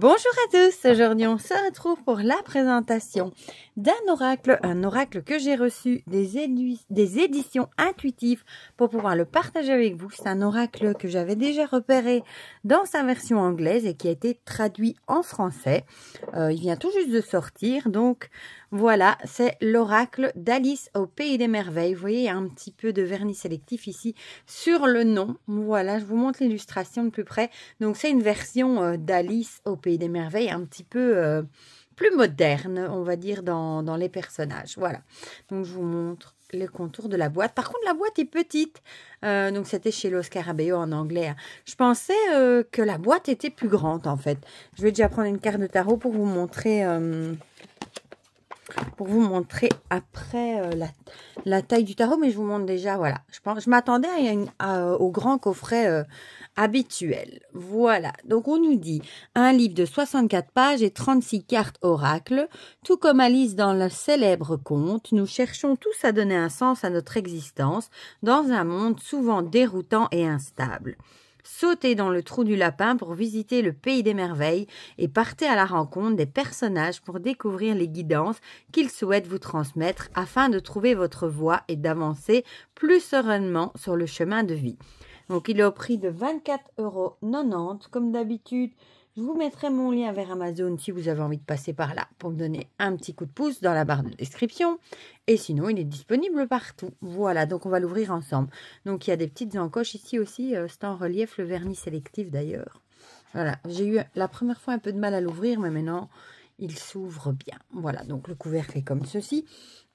Bonjour à tous, aujourd'hui on se retrouve pour la présentation d'un oracle, un oracle que j'ai reçu des éditions intuitives pour pouvoir le partager avec vous. C'est un oracle que j'avais déjà repéré dans sa version anglaise et qui a été traduit en français. Il vient tout juste de sortir, donc voilà, c'est l'oracle d'Alice au Pays des Merveilles. Vous voyez, il y a un petit peu de vernis sélectif ici sur le nom. Voilà, je vous montre l'illustration de plus près. Donc c'est une version d'Alice au Pays des Merveilles, un petit peu plus moderne, on va dire, dans les personnages. Voilà, donc je vous montre les contours de la boîte. Par contre, la boîte est petite, donc c'était chez Los Scarabeo en anglais. Je pensais que la boîte était plus grande, en fait. Je vais déjà prendre une carte de tarot pour vous montrer... après la taille du tarot, mais je vous montre déjà, voilà. Je m'attendais au grand coffret habituel. Voilà, donc on nous dit un livre de 64 pages et 36 cartes oracle. Tout comme Alice dans le célèbre conte, nous cherchons tous à donner un sens à notre existence dans un monde souvent déroutant et instable. Sautez dans le trou du lapin pour visiter le pays des merveilles et partez à la rencontre des personnages pour découvrir les guidances qu'ils souhaitent vous transmettre afin de trouver votre voie et d'avancer plus sereinement sur le chemin de vie. Donc il est au prix de 24,90 € comme d'habitude. Je vous mettrai mon lien vers Amazon si vous avez envie de passer par là pour me donner un petit coup de pouce dans la barre de description. Et sinon, il est disponible partout. Voilà, donc on va l'ouvrir ensemble. Donc il y a des petites encoches ici aussi. C'est en relief, le vernis sélectif d'ailleurs. Voilà, j'ai eu la première fois un peu de mal à l'ouvrir, mais maintenant, il s'ouvre bien. Voilà, donc le couvercle est comme ceci.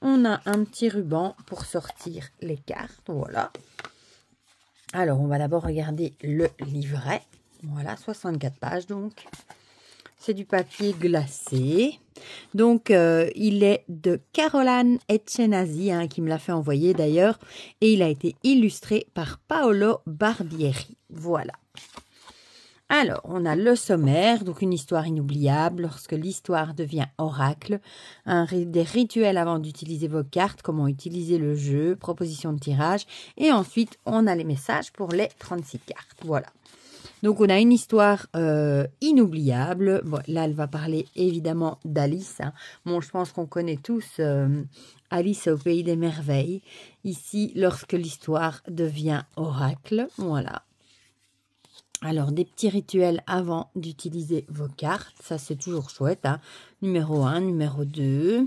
On a un petit ruban pour sortir les cartes. Voilà. Alors, on va d'abord regarder le livret. Voilà, 64 pages donc. C'est du papier glacé. Donc, il est de Caroline Etchenazi, qui me l'a fait envoyer d'ailleurs. Et il a été illustré par Paolo Barbieri. Voilà. Alors, on a le sommaire, donc une histoire inoubliable lorsque l'histoire devient oracle, des rituels avant d'utiliser vos cartes, comment utiliser le jeu, proposition de tirage, et ensuite on a les messages pour les 36 cartes. Voilà. Donc, on a une histoire inoubliable. Bon, là, elle va parler évidemment d'Alice. Bon, je pense qu'on connaît tous Alice au Pays des Merveilles. Ici, lorsque l'histoire devient oracle. Voilà. Alors, des petits rituels avant d'utiliser vos cartes. Ça, c'est toujours chouette. Numéro 1, numéro 2.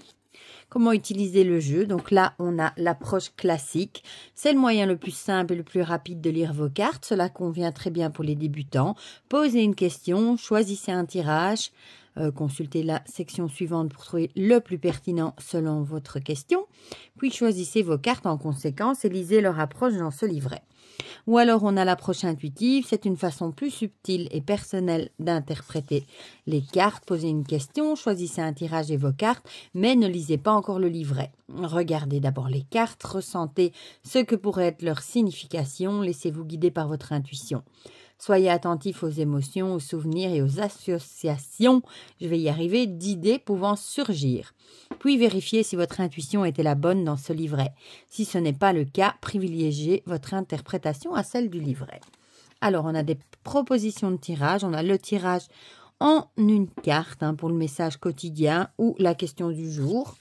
Comment utiliser le jeu? Donc là, on a l'approche classique. C'est le moyen le plus simple et le plus rapide de lire vos cartes. Cela convient très bien pour les débutants. Posez une question, choisissez un tirage. Consultez la section suivante pour trouver le plus pertinent selon votre question. Puis choisissez vos cartes en conséquence et lisez leur approche dans ce livret. Ou alors on a l'approche intuitive, c'est une façon plus subtile et personnelle d'interpréter les cartes. Posez une question, choisissez un tirage et vos cartes, mais ne lisez pas encore le livret. Regardez d'abord les cartes, ressentez ce que pourrait être leur signification, laissez-vous guider par votre intuition. Soyez attentif aux émotions, aux souvenirs et aux associations, je vais y arriver, d'idées pouvant surgir. Puis vérifiez si votre intuition était la bonne dans ce livret. Si ce n'est pas le cas, privilégiez votre interprétation à celle du livret. Alors, on a des propositions de tirage. On a le tirage en une carte pour le message quotidien ou la question du jour.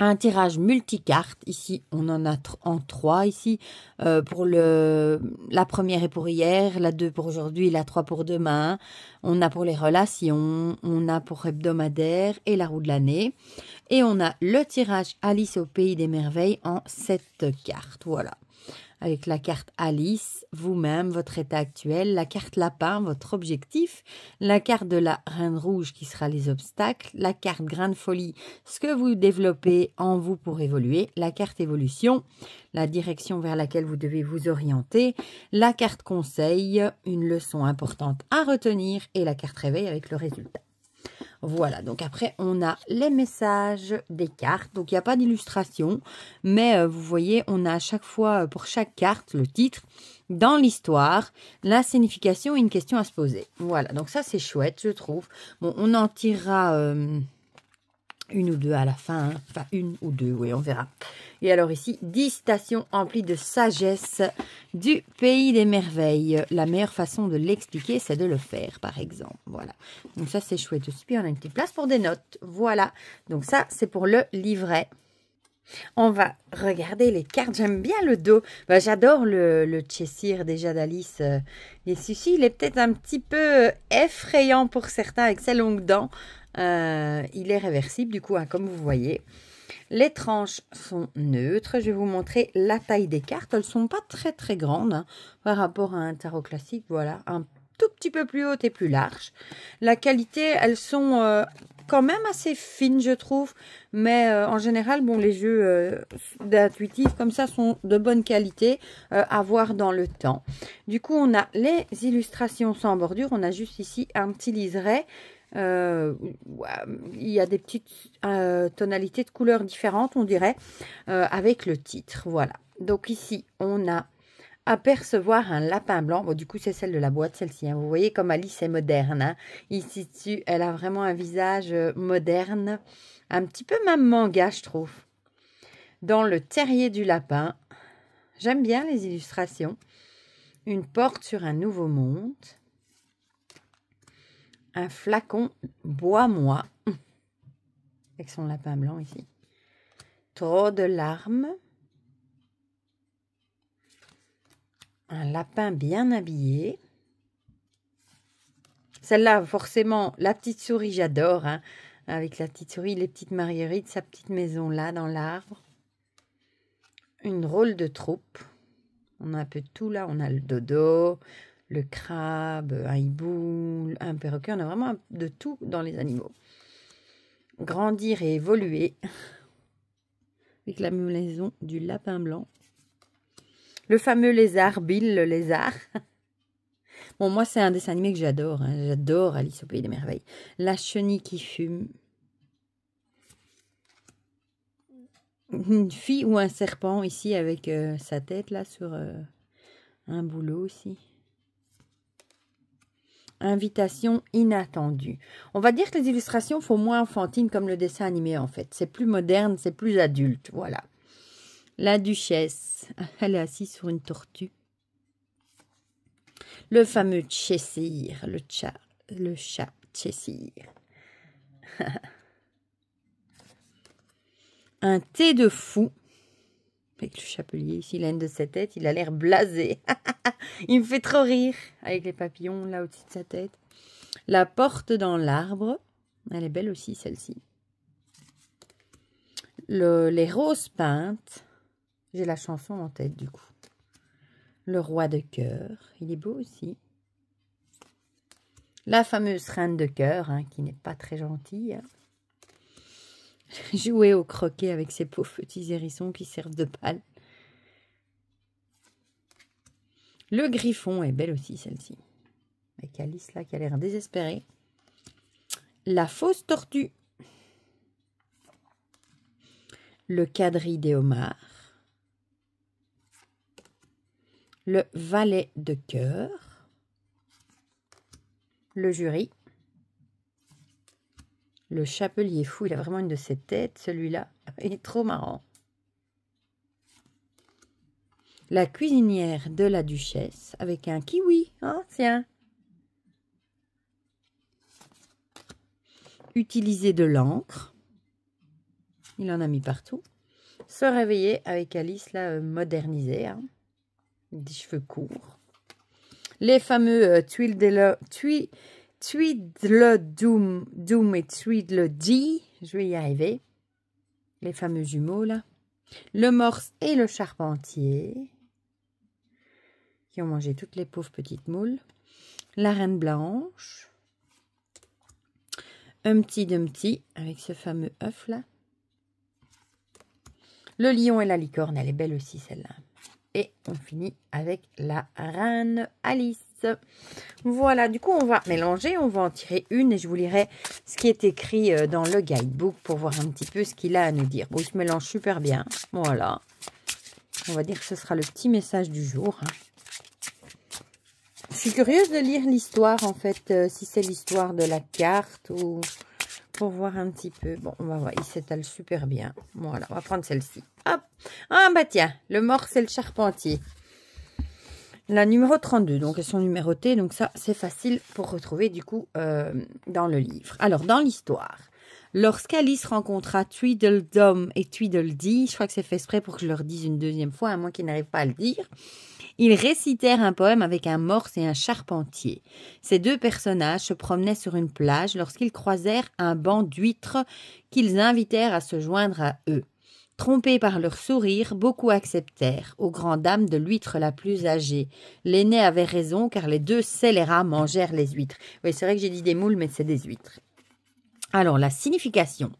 Un tirage multicarte, ici on en a en 3 ici, pour la première est pour hier, la 2 pour aujourd'hui, la 3 pour demain, on a pour les relations, on a pour hebdomadaire et la roue de l'année, et on a le tirage Alice au Pays des Merveilles en 7 cartes, voilà. Avec la carte Alice, vous-même, votre état actuel, la carte Lapin, votre objectif, la carte de la Reine Rouge qui sera les obstacles, la carte Grain de Folie, ce que vous développez en vous pour évoluer, la carte Évolution, la direction vers laquelle vous devez vous orienter, la carte Conseil, une leçon importante à retenir et la carte Réveil avec le résultat. Voilà, donc après, on a les messages des cartes. Donc, il n'y a pas d'illustration, mais vous voyez, on a à chaque fois, pour chaque carte, le titre, dans l'histoire, la signification et une question à se poser. Voilà, donc ça, c'est chouette, je trouve. Bon, on en tirera Une ou deux à la fin, hein. Enfin une ou deux, oui, on verra. Et alors ici, 10 stations emplies de sagesse du pays des merveilles. La meilleure façon de l'expliquer, c'est de le faire, par exemple. Voilà. Donc ça, c'est chouette aussi. Puis on a une petite place pour des notes. Voilà. Donc ça, c'est pour le livret. On va regarder les cartes. J'aime bien le dos. Ben, j'adore le Cheshire déjà d'Alice. Et celui-ci, il est peut-être un petit peu effrayant pour certains avec ses longues dents. Il est réversible du coup, hein, comme vous voyez. Les tranches sont neutres. Je vais vous montrer la taille des cartes. Elles ne sont pas très très grandes hein, par rapport à un tarot classique. Voilà, un tout petit peu plus haute et plus large. La qualité, elles sont quand même assez fines, je trouve. Mais en général, bon, les jeux d'intuitif comme ça sont de bonne qualité à voir dans le temps. Du coup, on a les illustrations sans bordure. On a juste ici un petit liseré. Il y a des petites tonalités de couleurs différentes, on dirait, avec le titre. Voilà. Donc ici, on a apercevoir un lapin blanc. Bon, du coup, c'est celle de la boîte, celle-ci. Hein. Vous voyez comme Alice est moderne. Hein. Ici dessus, elle a vraiment un visage moderne. Un petit peu même manga, je trouve. Dans le terrier du lapin. J'aime bien les illustrations. Une porte sur un nouveau monde. Un flacon bois-moi. Avec son lapin blanc ici. Trop de larmes. Un lapin bien habillé. Celle-là, forcément, la petite souris, j'adore. Hein, avec la petite souris, les petites marguerites, sa petite maison là, dans l'arbre. Une drôle de troupe. On a un peu de tout là. On a le dodo, le crabe, un hibou, un perroquet. On a vraiment de tout dans les animaux. Grandir et évoluer. Avec la maison du lapin blanc. Le fameux lézard, Bill le lézard. Bon, moi, c'est un dessin animé que j'adore. Hein. J'adore Alice au Pays des Merveilles. La chenille qui fume. Une fille ou un serpent ici avec sa tête là sur un boulot aussi. Invitation inattendue. On va dire que les illustrations font moins enfantines comme le dessin animé en fait. C'est plus moderne, c'est plus adulte. Voilà. La duchesse, elle est assise sur une tortue. Le fameux Cheshire, le chat Cheshire. Un thé de fou. Avec le chapelier ici, il a une de ses têtes, il a l'air blasé. Il me fait trop rire avec les papillons là au-dessus de sa tête. La porte dans l'arbre. Elle est belle aussi celle-ci. Les roses peintes. J'ai la chanson en tête du coup. Le roi de cœur. Il est beau aussi. La fameuse reine de cœur, hein, qui n'est pas très gentille. Hein. Jouer au croquet avec ces pauvres petits hérissons qui servent de pâle. Le griffon est belle aussi celle-ci. Avec Alice là qui a l'air désespérée. La fausse tortue. Le quadrille des homards. Le valet de cœur. Le jury. Le chapelier fou, il a vraiment une de ses têtes, celui-là. Il est trop marrant. La cuisinière de la duchesse avec un kiwi. Oh, tiens. Utiliser de l'encre. Il en a mis partout. Se réveiller avec Alice, là, modernisée. Hein. Des cheveux courts. Les fameux Tweedledum et Tweedledee. Je vais y arriver. Les fameux jumeaux, là. Le morse et le charpentier. Qui ont mangé toutes les pauvres petites moules. La reine blanche. Humpty Dumpty avec ce fameux œuf là. Le lion et la licorne, elle est belle aussi celle-là. Et on finit avec la reine Alice. Voilà, du coup on va mélanger, on va en tirer une et je vous lirai ce qui est écrit dans le guidebook pour voir un petit peu ce qu'il a à nous dire. Bon, il se mélange super bien, voilà. On va dire que ce sera le petit message du jour. Hein. Je suis curieuse de lire l'histoire en fait, si c'est l'histoire de la carte ou pour voir un petit peu. Bon, on va voir, il s'étale super bien. Voilà, on va prendre celle-ci. Hop. Ah, bah tiens, le mort, c'est le charpentier. La numéro 32, donc elles sont numérotées, donc ça, c'est facile pour retrouver, du coup, dans le livre. Alors, dans l'histoire, lorsqu'Alice rencontra Tweedledum et Tweedledee, je crois que c'est fait exprès pour que je leur dise une deuxième fois, à moins qu'ils n'arrivent pas à le dire, ils récitèrent un poème avec un morse et un charpentier. Ces deux personnages se promenaient sur une plage lorsqu'ils croisèrent un banc d'huîtres qu'ils invitèrent à se joindre à eux. Trompés par leur sourire, beaucoup acceptèrent, aux grandes dames de l'huître la plus âgée. L'aîné avait raison, car les deux scélérats mangèrent les huîtres. Oui, c'est vrai que j'ai dit des moules, mais c'est des huîtres. Alors, la signification.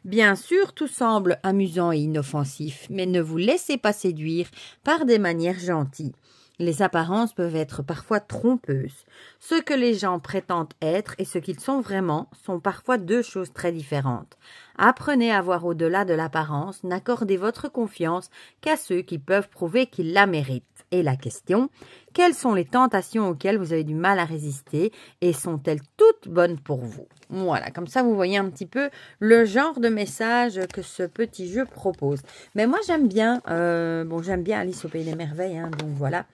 Bien sûr, tout semble amusant et inoffensif, mais ne vous laissez pas séduire par des manières gentilles. Les apparences peuvent être parfois trompeuses. Ce que les gens prétendent être et ce qu'ils sont vraiment sont parfois deux choses très différentes. Apprenez à voir au-delà de l'apparence, n'accordez votre confiance qu'à ceux qui peuvent prouver qu'ils la méritent. Et la question, quelles sont les tentations auxquelles vous avez du mal à résister et sont-elles toutes bonnes pour vous? Voilà, comme ça vous voyez un petit peu le genre de message que ce petit jeu propose. Mais moi j'aime bien, j'aime bien Alice au Pays des Merveilles, hein, donc voilà.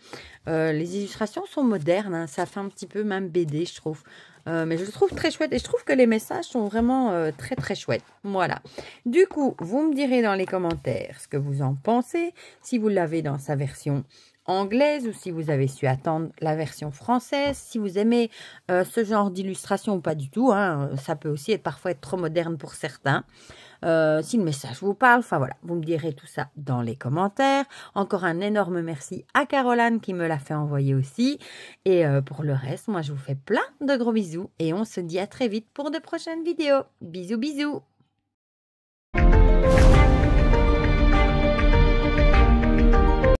Les illustrations sont modernes, hein, ça fait un petit peu même BD je trouve. Mais je le trouve très chouette et je trouve que les messages sont vraiment très très chouettes. Voilà. Du coup, vous me direz dans les commentaires ce que vous en pensez, si vous l'avez dans sa version anglaise ou si vous avez su attendre la version française, si vous aimez ce genre d'illustration ou pas du tout, hein, ça peut aussi parfois être trop moderne pour certains. Si le message vous parle, enfin voilà, vous me direz tout ça dans les commentaires. Encore un énorme merci à Caroline qui me l'a fait envoyer aussi. Et pour le reste, moi je vous fais plein de gros bisous et on se dit à très vite pour de prochaines vidéos. Bisous bisous.